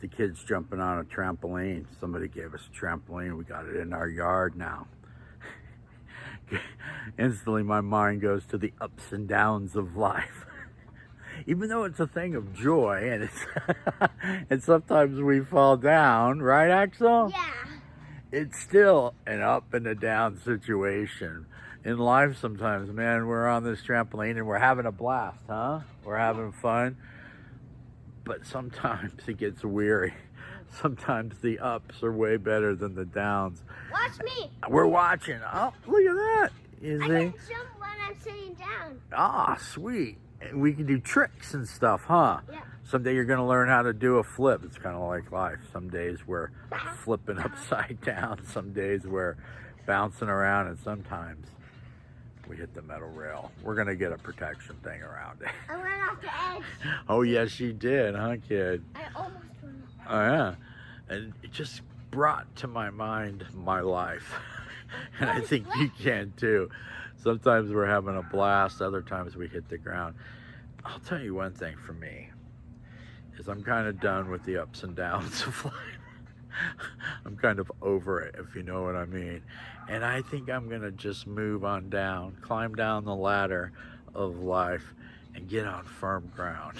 the kids jumping on a trampoline. Somebody gave us a trampoline. We got it in our yard now. Instantly my mind goes to the ups and downs of life. Even though it's a thing of joy, and it's and sometimes we fall down, right, Axel? Yeah. It's still an up and a down situation. In life sometimes, man, we're on this trampoline and we're having a blast, huh? We're having fun. But sometimes it gets weary. Sometimes the ups are way better than the downs. Watch me. We're watching. Oh, look at that. You I see? can jump when I'm sitting down. Ah, sweet. And we can do tricks and stuff, huh? Yeah. Someday you're going to learn how to do a flip. It's kind of like life. Some days we're flipping upside down. Some days we're bouncing around. And sometimes we hit the metal rail. We're going to get a protection thing around it. I went off the edge. Oh, yes, you did, huh, kid? I almost went off. Oh, yeah. And it just brought to my mind my life. And I think you can too. Sometimes we're having a blast. Other times we hit the ground. I'll tell you one thing for me is I'm kind of done with the ups and downs of life. I'm kind of over it, if you know what I mean. And I think I'm going to just move on down, climb down the ladder of life and get on firm ground.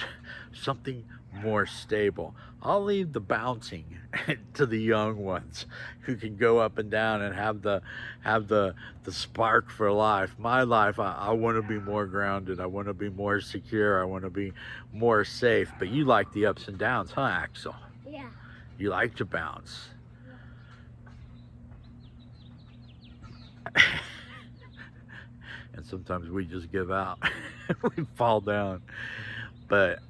Something more stable. I'll leave the bouncing to the young ones who can go up and down and have the spark for life. My life, I want to be more grounded. I want to be more secure. I want to be more safe. But you like the ups and downs, huh, Axel? Yeah. You like to bounce. And sometimes we just give out. We fall down. But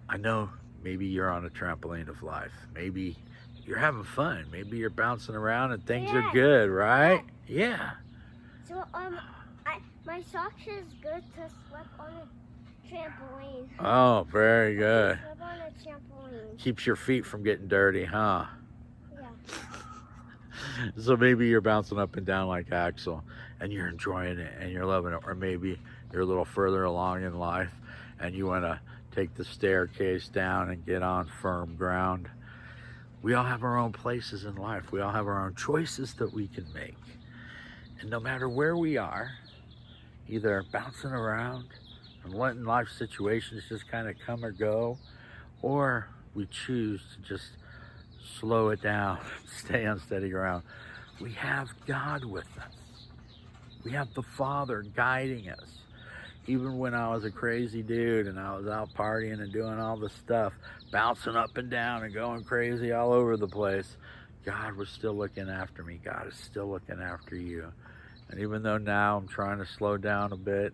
I know maybe you're on a trampoline of life. Maybe you're having fun. Maybe you're bouncing around and things are good, right? Yeah. So my socks is good to slip on a trampoline. Oh, very good. Slip on a trampoline. Keeps your feet from getting dirty, huh? Yeah. So maybe you're bouncing up and down like Axel and you're enjoying it and you're loving it. Or maybe you're a little further along in life and you want to take the staircase down and get on firm ground. We all have our own places in life. We all have our own choices that we can make. And no matter where we are, either bouncing around and letting life situations just kind of come or go, or we choose to just slow it down, stay on steady ground. We have God with us. We have the Father guiding us. Even when I was a crazy dude and I was out partying and doing all the stuff, bouncing up and down and going crazy all over the place, God was still looking after me. God is still looking after you. And even though now I'm trying to slow down a bit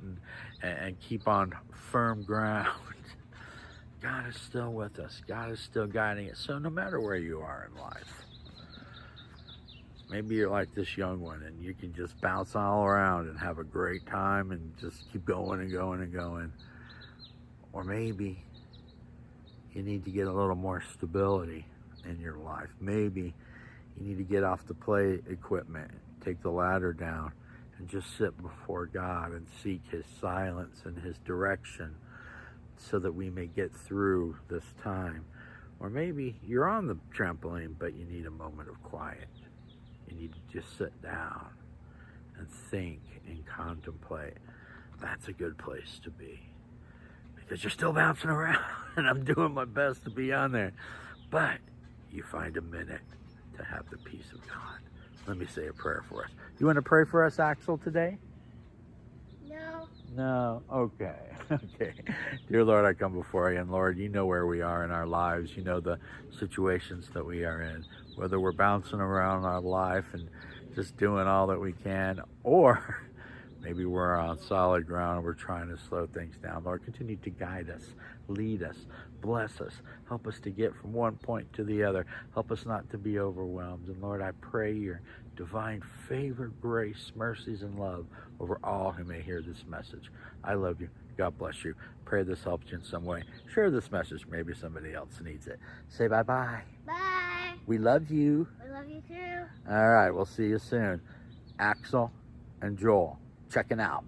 and keep on firm ground, God is still with us. God is still guiding us. So no matter where you are in life, maybe you're like this young one and you can just bounce all around and have a great time and just keep going and going and going. Or maybe you need to get a little more stability in your life. Maybe you need to get off the play equipment, take the ladder down and just sit before God and seek His silence and His direction so that we may get through this time. Or maybe you're on the trampoline, but you need a moment of quiet. You need to just sit down and think and contemplate. That's a good place to be because you're still bouncing around and I'm doing my best to be on there. But you find a minute to have the peace of God. Let me say a prayer for us. You want to pray for us, Axel, today? No. No. Okay. Okay. Dear Lord, I come before you, and Lord, you know where we are in our lives. You know the situations that we are in, whether we're bouncing around our life and just doing all that we can, or maybe we're on solid ground and we're trying to slow things down. Lord, continue to guide us, lead us, bless us, help us to get from one point to the other. Help us not to be overwhelmed. And Lord, I pray your divine favor, grace, mercies, and love over all who may hear this message. I love you. God bless you. Pray this helps you in some way. Share this message. Maybe somebody else needs it. Say bye-bye. Bye. We love you. I love you too. All right. We'll see you soon. Axel and Joel checking out.